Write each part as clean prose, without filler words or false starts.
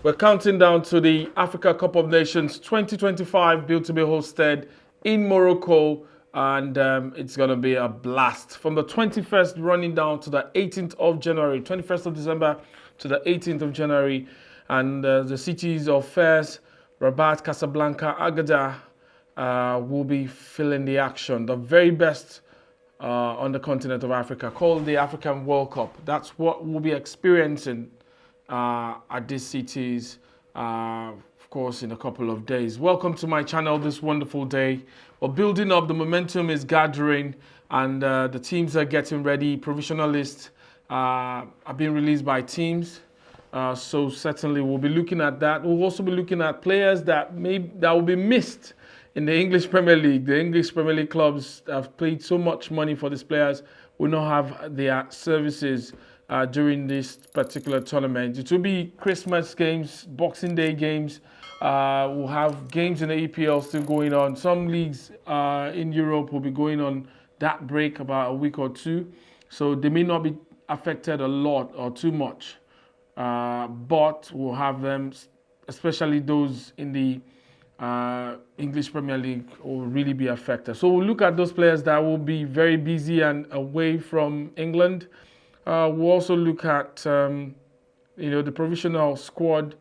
We're counting down to the Africa Cup of Nations 2025, built to be hosted in Morocco, and it's going to be a blast. From the 21st running down to the 18th of January, 21st of December to the 18th of January, and the cities of Fez, Rabat, Casablanca, Agadir will be filling the action. The very best on the continent of Africa, called the African World Cup. That's what we'll be experiencing at these cities, of course, in a couple of days. Welcome to my channel this wonderful day. We're building up, the momentum is gathering, and the teams are getting ready. Provisional lists are being released by teams. So certainly we'll be looking at that. We'll also be looking at players that will be missed in the English Premier League. The English Premier League clubs have paid so much money for these players, will not have their services during this particular tournament. It will be Christmas games, Boxing Day games. We'll have games in the EPL still going on. Some leagues in Europe will be going on that break about a week or two. So they may not be affected a lot or too much. But we'll have them, especially those in the English Premier League, will really be affected. So we'll look at those players that will be very busy and away from England. We'll also look at the provisional squad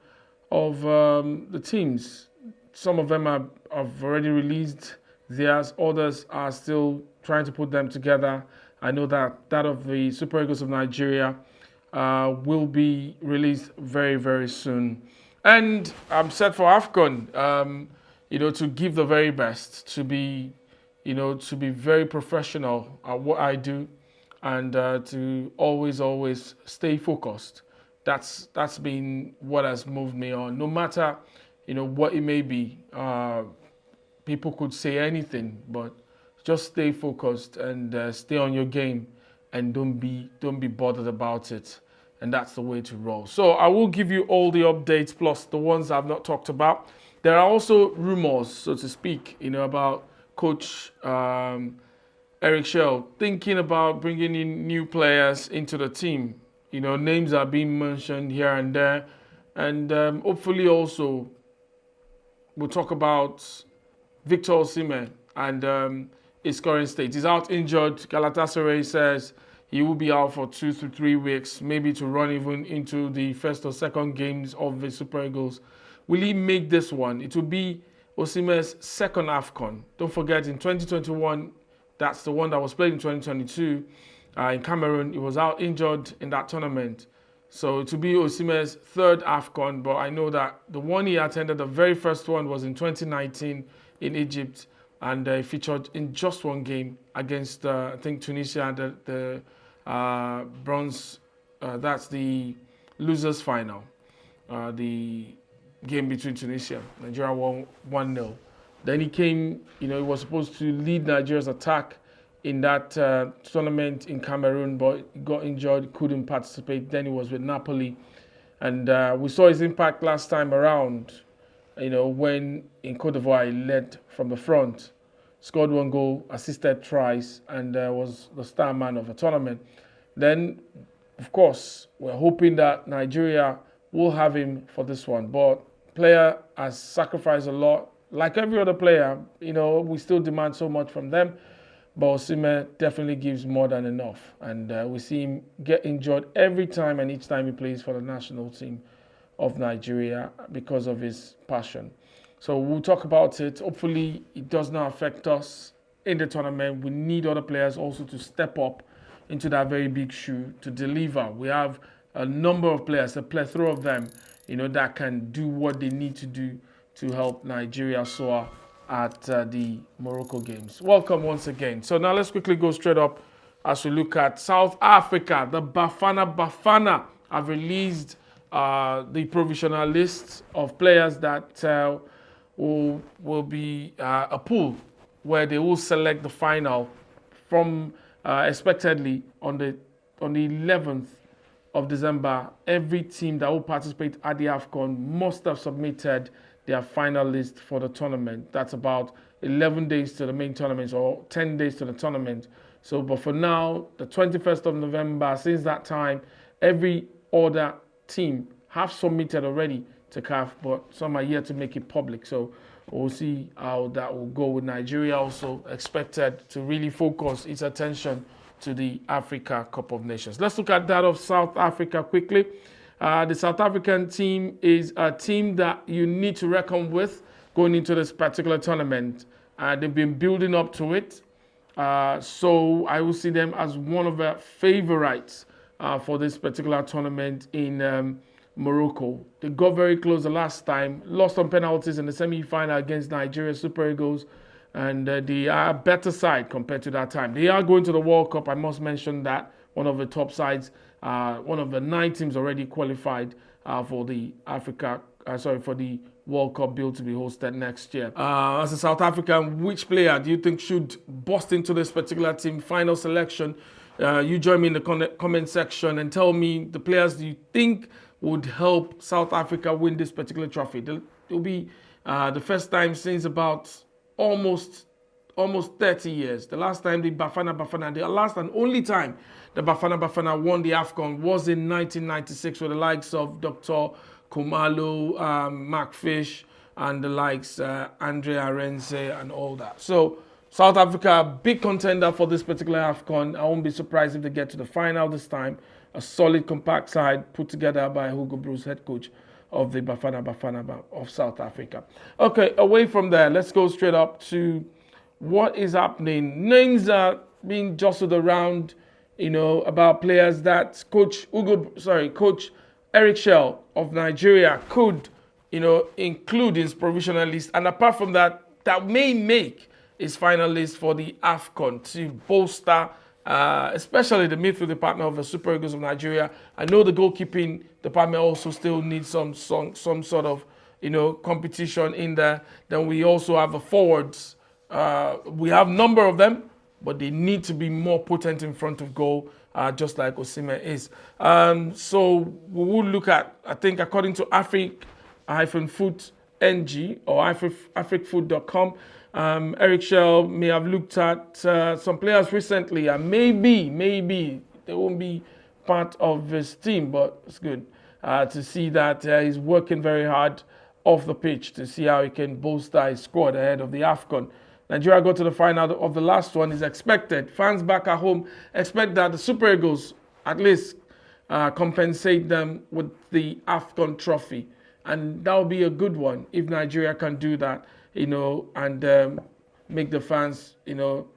of the teams. Some of them have already released theirs. Others are still trying to put them together. I know that of the Super Eagles of Nigeria will be released very, very soon. And I'm set for AFCON, to give the very best, to be very professional at what I do, and to always stay focused. That's been what has moved me on. No matter, what it may be, people could say anything, but just stay focused and stay on your game, and don't be bothered about it. And that's the way to roll. So I will give you all the updates, plus the ones I've not talked about. There are also rumors, so to speak, about Coach Eric Shell thinking about bringing in new players into the team. Names are being mentioned here and there. And hopefully also we'll talk about Victor Osimhen and his current state. He's out injured. Galatasaray says he will be out for 2 to 3 weeks, maybe to run even into the first or second games of the Super Eagles. Will he make this one? It will be Osimhen's second AFCON. Don't forget, in 2021, that's the one that was played in 2022 in Cameroon. He was out injured in that tournament. So it will be Osimhen's third AFCON, but I know that the one he attended, the very first one, was in 2019 in Egypt, and he featured in just one game against, I think, Tunisia, the bronze, that's the losers final, the game between Tunisia. Nigeria won 1-0. Then he came, he was supposed to lead Nigeria's attack in that tournament in Cameroon, but he got injured, couldn't participate. Then he was with Napoli. And we saw his impact last time around, when in Cote d'Ivoire he led from the front, scored 1 goal, assisted twice, and was the star man of the tournament. Then, of course, we're hoping that Nigeria will have him for this one. But player has sacrificed a lot. Like every other player, we still demand so much from them. But Osimhen definitely gives more than enough. And we see him get injured every time and each time he plays for the national team of Nigeria because of his passion. So we'll talk about it. Hopefully it does not affect us in the tournament. We need other players also to step up into that very big shoe to deliver. We have a number of players, a plethora of them, that can do what they need to do to help Nigeria soar at the Morocco games. Welcome once again. So now let's quickly go straight up as we look at South Africa. The Bafana Bafana have released the provisional list of players that will be a pool where they will select the final from expectedly on the 11th of December. Every team that will participate at the AFCON must have submitted their final list for the tournament. That's about 11 days to the main tournament, or 10 days to the tournament. So, but for now, the 21st of November, since that time, every other team have submitted already to CAF, but some are yet to make it public. So we'll see how that will go with Nigeria also expected to really focus its attention to the Africa Cup of Nations. Let's look at that of South Africa quickly. The South African team is a team that you need to reckon with going into this particular tournament. They've been building up to it. So I will see them as one of the favorites for this particular tournament in Morocco. They got very close the last time, lost on penalties in the semi-final against Nigeria Super Eagles, and they are a better side compared to that time. They are going to the World Cup. I must mention that one of the top sides, one of the 9 teams already qualified for the for the World Cup build to be hosted next year. As a South African, which player do you think should bust into this particular team final selection? You join me in the comment section and tell me the players you think would help South Africa win this particular trophy. It will be the first time since about almost 30 years. The last time the Bafana Bafana, the last and only time the Bafana Bafana won the AFCON was in 1996 with the likes of Dr. Khumalo, Mark Fish, and the likes Andre Arense and all that. So South Africa, big contender for this particular AFCON. I won't be surprised if they get to the final this time. A solid, compact side put together by Hugo Broos, head coach of the Bafana Bafana of South Africa. Okay, away from there, let's go straight up to what is happening. Names are being jostled around, about players that Coach Eric Shell of Nigeria could, include in his provisional list. And apart from that, that may make his final list for the AFCON to bolster especially the midfield department of the Super Eagles of Nigeria. I know the goalkeeping department also still needs some sort of, competition in there. Then we also have the forwards. We have a number of them, but they need to be more potent in front of goal, just like Osimhen is. So we will look at, I think, according to Afric-Foot NG or africfoot.com, Eric Shell may have looked at some players recently, and maybe they won't be part of his team, but it's good to see that he's working very hard off the pitch to see how he can bolster his squad ahead of the AFCON. Nigeria got to the final of the last one is expected. Fans back at home expect that the Super Eagles at least compensate them with the AFCON trophy. And that will be a good one if Nigeria can do that, and make the fans,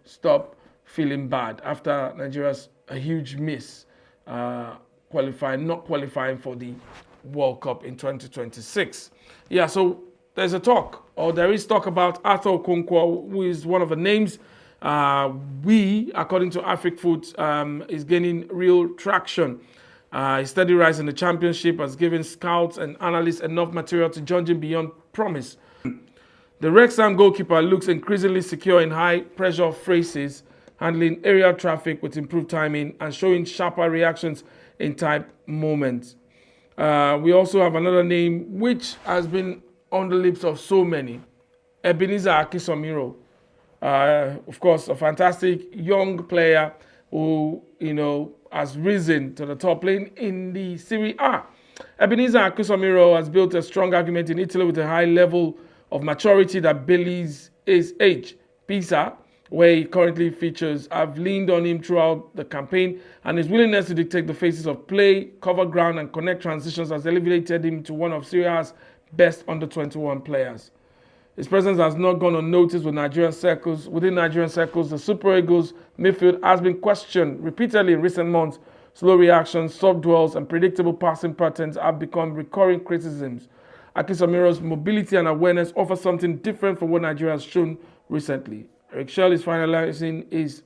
stop feeling bad after Nigeria's a huge miss not qualifying for the World Cup in 2026. Yeah, so there is talk about Arthur Okonkwo, who is one of the names according to Afric-Foot, is gaining real traction. His steady rise in the championship has given scouts and analysts enough material to judge him beyond promise. The Wrexham goalkeeper looks increasingly secure in high-pressure phases, handling aerial traffic with improved timing and showing sharper reactions in tight moments. We also have another name which has been on the lips of so many, Ebenezer Akisomiro. Of course, a fantastic young player who, has risen to the top, playing in the Serie A. Ebenezer Akisomiro has built a strong argument in Italy with a high level of maturity that belies his age. Pisa, where he currently features, have leaned on him throughout the campaign, and his willingness to dictate the phases of play, cover ground, and connect transitions has elevated him to one of Serie A's best under-21 players. His presence has not gone unnoticed within Nigerian circles. The Super Eagles midfield has been questioned repeatedly in recent months. Slow reactions, soft dwells, and predictable passing patterns have become recurring criticisms. Akisamiro's mobility and awareness offer something different from what Nigeria has shown recently. Eric Shell is finalizing his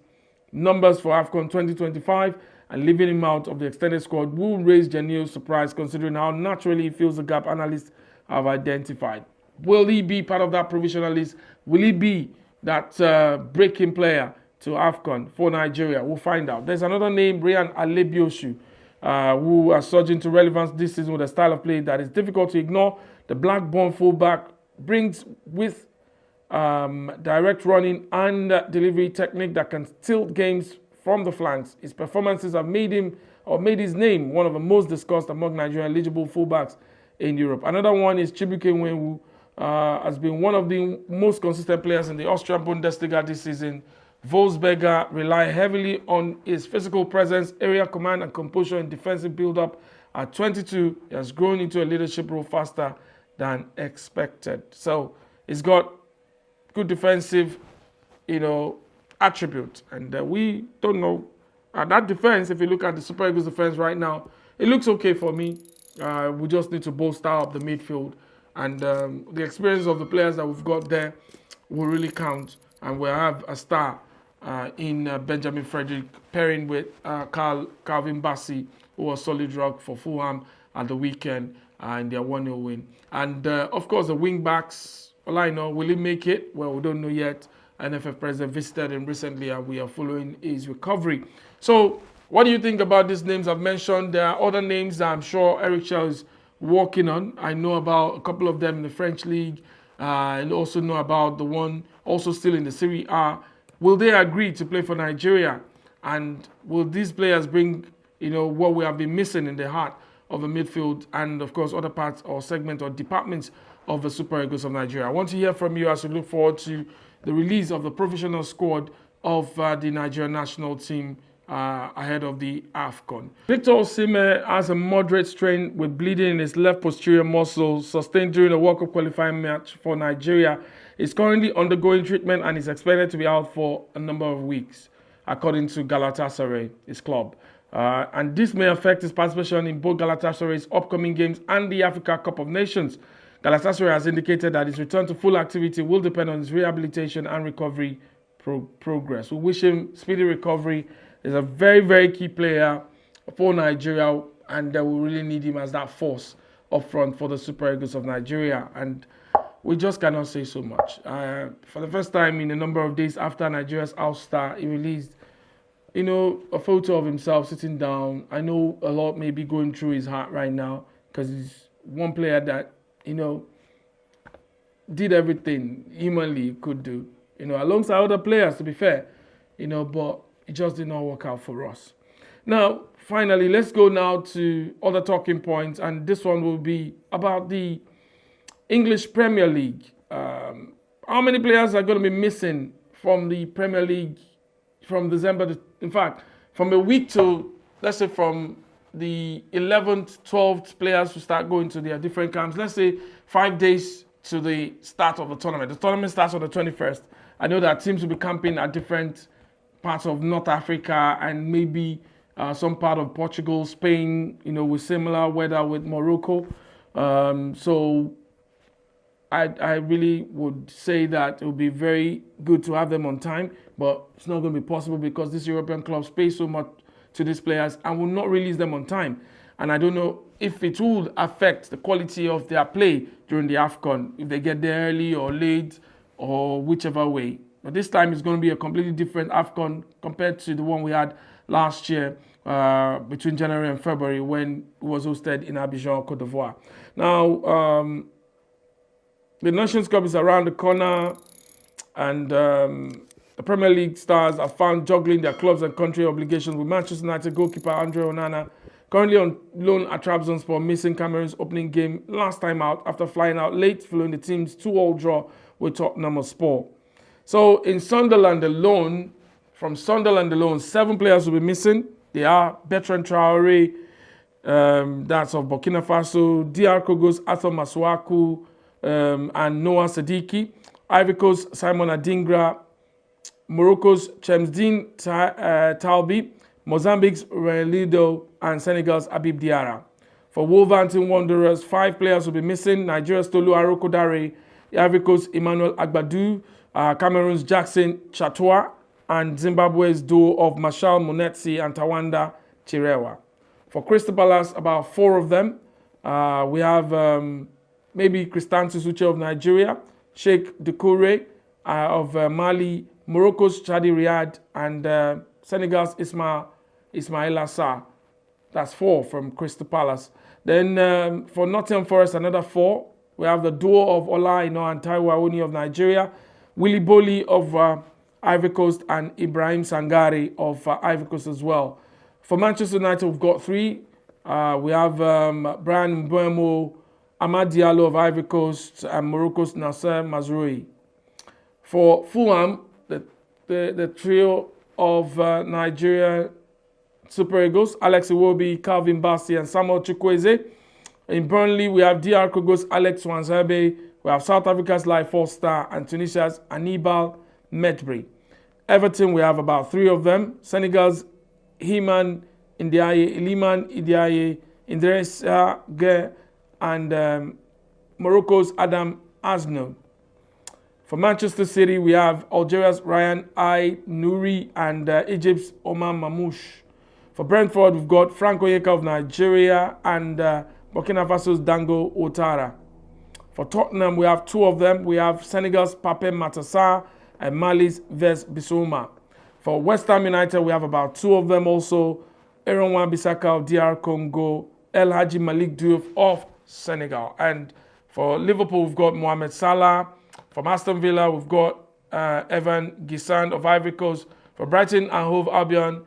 numbers for AFCON 2025 and leaving him out of the extended squad will raise genuine surprise considering how naturally he fills the gap analysts have identified. Will he be part of that provisional list? Will he be that breaking player to AFCON for Nigeria? We'll find out. There's another name, Ryan Alebioshu, who are surging to relevance this season with a style of play that is difficult to ignore. The black-born fullback brings with direct running and delivery technique that can tilt games from the flanks. His performances have made his name one of the most discussed among Nigerian eligible fullbacks in Europe. Another one is Chibuike Wenwu, has been one of the most consistent players in the Austrian Bundesliga this season. Wolfsberger rely heavily on his physical presence, area command, and composure in defensive build-up. At 22, he has grown into a leadership role faster than expected. So he's got good defensive, attribute, and we don't know. That defense, if you look at the Super Eagles defense right now, it looks okay for me. We just need to bolster up the midfield, and the experience of the players that we've got there will really count, and we'll have a star in Benjamin Frederick pairing with Calvin Bassey, who was solid rock for Fulham at the weekend in their 1-0 win. And of course, the wing backs, all I know, will he make it? Well, we don't know yet. NFF president visited him recently, and we are following his recovery. So, what do you think about these names I've mentioned? There are other names that I'm sure Eric Schell is working on. I know about a couple of them in the French league, and also know about the one also still in the Serie A. Will they agree to play for Nigeria? And will these players bring, what we have been missing in the heart of the midfield and, of course, other parts or segments or departments of the Super Eagles of Nigeria? I want to hear from you as we look forward to the release of the provisional squad of the Nigerian national team ahead of the AFCON. Victor Osimhen has a moderate strain with bleeding in his left posterior muscle sustained during a World Cup qualifying match for Nigeria. He's currently undergoing treatment and is expected to be out for a number of weeks, according to Galatasaray, his club. And this may affect his participation in both Galatasaray's upcoming games and the Africa Cup of Nations. Galatasaray has indicated that his return to full activity will depend on his rehabilitation and recovery progress. We wish him speedy recovery. He's a very, very key player for Nigeria, and we really need him as that force up front for the Super Eagles of Nigeria. And we just cannot say so much. For the first time in a number of days after Nigeria's outstar, he released, a photo of himself sitting down. I know a lot may be going through his heart right now because he's one player that, did everything humanly he could do, alongside other players, to be fair, but it just did not work out for us. Now, finally, let's go now to other talking points, and this one will be about the English Premier League. How many players are going to be missing from the Premier League from December? In fact, from a week to, let's say, from the 11th, 12th players to start going to their different camps. Let's say 5 days to the start of the tournament. The tournament starts on the 21st. I know that teams will be camping at different parts of North Africa and maybe some part of Portugal, Spain, with similar weather with Morocco. So I really would say that it would be very good to have them on time, but it's not going to be possible because this European clubs pay so much to these players and will not release them on time. And I don't know if it will affect the quality of their play during the AFCON, if they get there early or late or whichever way. But this time it's going to be a completely different AFCON compared to the one we had last year between January and February when it was hosted in Abidjan, Côte d'Ivoire. Now, the Nations Cup is around the corner, and the Premier League stars are found juggling their clubs and country obligations with Manchester United goalkeeper Andre Onana, currently on loan at Trabzonspor, missing Cameroon's opening game last time out after flying out late following the team's 2-2 draw with Tottenham Hotspur. So in Sunderland alone, 7 players will be missing. They are Bertrand Traoré, that's of Burkina Faso, DR Congo's Arthur Masuaku, and Noah Sadiki, Ivory Coast Simon Adingra, Morocco's Chemsdine Talbi, Mozambique's Renildo, and Senegal's Habib Diarra. For Wolverhampton Wanderers, 5 players will be missing: Nigeria's Tolu Arokodare, Ivory Coast's Emmanuel Agbadu, Cameroon's Jackson Chatwa, and Zimbabwe's duo of Marshal Munetsi and Tawanda Chirewa. For Crystal Palace, about 4 of them. We have maybe Kristantus Uche of Nigeria, Sheikh Dukure of Mali, Morocco's Chadi Riyad, and Senegal's Ismail Assar. That's 4 from Crystal Palace. Then for Nottingham Forest, another 4. We have the duo of Ola Aina and Taiwo Awoniyi of Nigeria, Willy Boli of Ivory Coast, and Ibrahim Sangare of Ivory Coast as well. For Manchester United, we've got 3. We have Brian Mbeumo Amad Diallo of Ivory Coast, and Morocco's Nasser Mazroui. For Fulham, the trio of Nigeria Super Eagles, Alex Iwobi, Calvin Bassey, and Samuel Chukwueze. In Burnley, we have DR Congo's Alex Wanzebe, we have South Africa's Lai Foster, and Tunisia's Anibal Metbri. Everton, we have about 3 of them. Senegal's Himan Ndiaye, Iliman Ndiaye, Idrissa Gueye, and Morocco's Adam Aznou. For Manchester City, we have Algeria's Ryan I. Nouri and Egypt's Omar Mamouche. For Brentford, we've got Frank Onyeka of Nigeria and Burkina Faso's Dango Ouattara. For Tottenham, we have 2 of them. We have Senegal's Pape Matar and Mali's Ves Bissouma. For West Ham United, we have about 2 of them also. Aaron Wan-Bissaka of DR Congo, El Hadji Malik Diouf of Senegal. And for Liverpool, we've got Mohamed Salah. From Aston Villa, we've got Evan Gisand of Ivory Coast. For Brighton and Hove Albion,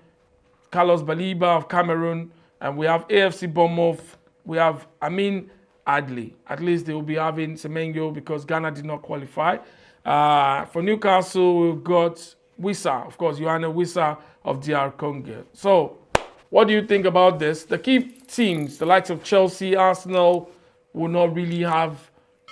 Carlos Baliba of Cameroon. And we have AFC Bournemouth. We have Amin Adli. At least they will be having Semenyo because Ghana did not qualify. For Newcastle, we've got Wissa, of course, Yohane Wissa of DR Congo. So, what do you think about this? The key teams, the likes of Chelsea, Arsenal, will not really have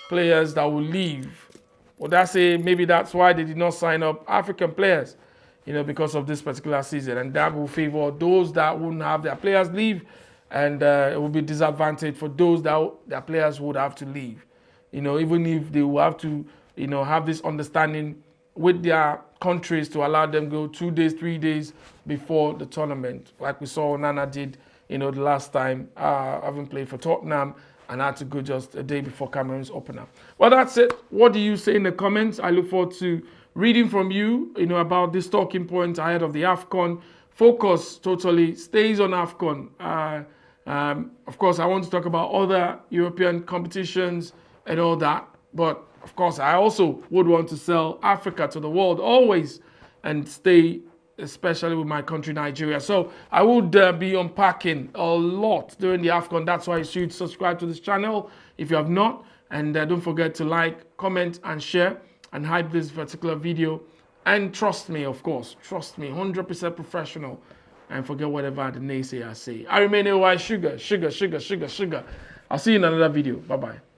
players that will leave. Well, maybe that's why they did not sign up African players, because of this particular season. And that will favor those that wouldn't have their players leave, and it will be disadvantage for those that their players would have to leave. Even if they will have to, have this understanding with their countries to allow them go 2 days, 3 days before the tournament, like we saw Nana did, the last time, having played for Tottenham, and had to go just a day before Cameroon's opener. Well, that's it. What do you say in the comments? I look forward to reading from you, about this talking point ahead of the AFCON. Focus totally stays on AFCON. Of course, I want to talk about other European competitions and all that. But, of course, I also would want to sell Africa to the world always and stay especially with my country, Nigeria. So I would be unpacking a lot during the AFCON. That's why you should subscribe to this channel if you have not. And don't forget to like, comment, and share and hype this particular video. And trust me, of course, trust me, 100% professional. And forget whatever the naysayers say. I remain AY Sugar. I'll see you in another video. Bye-bye.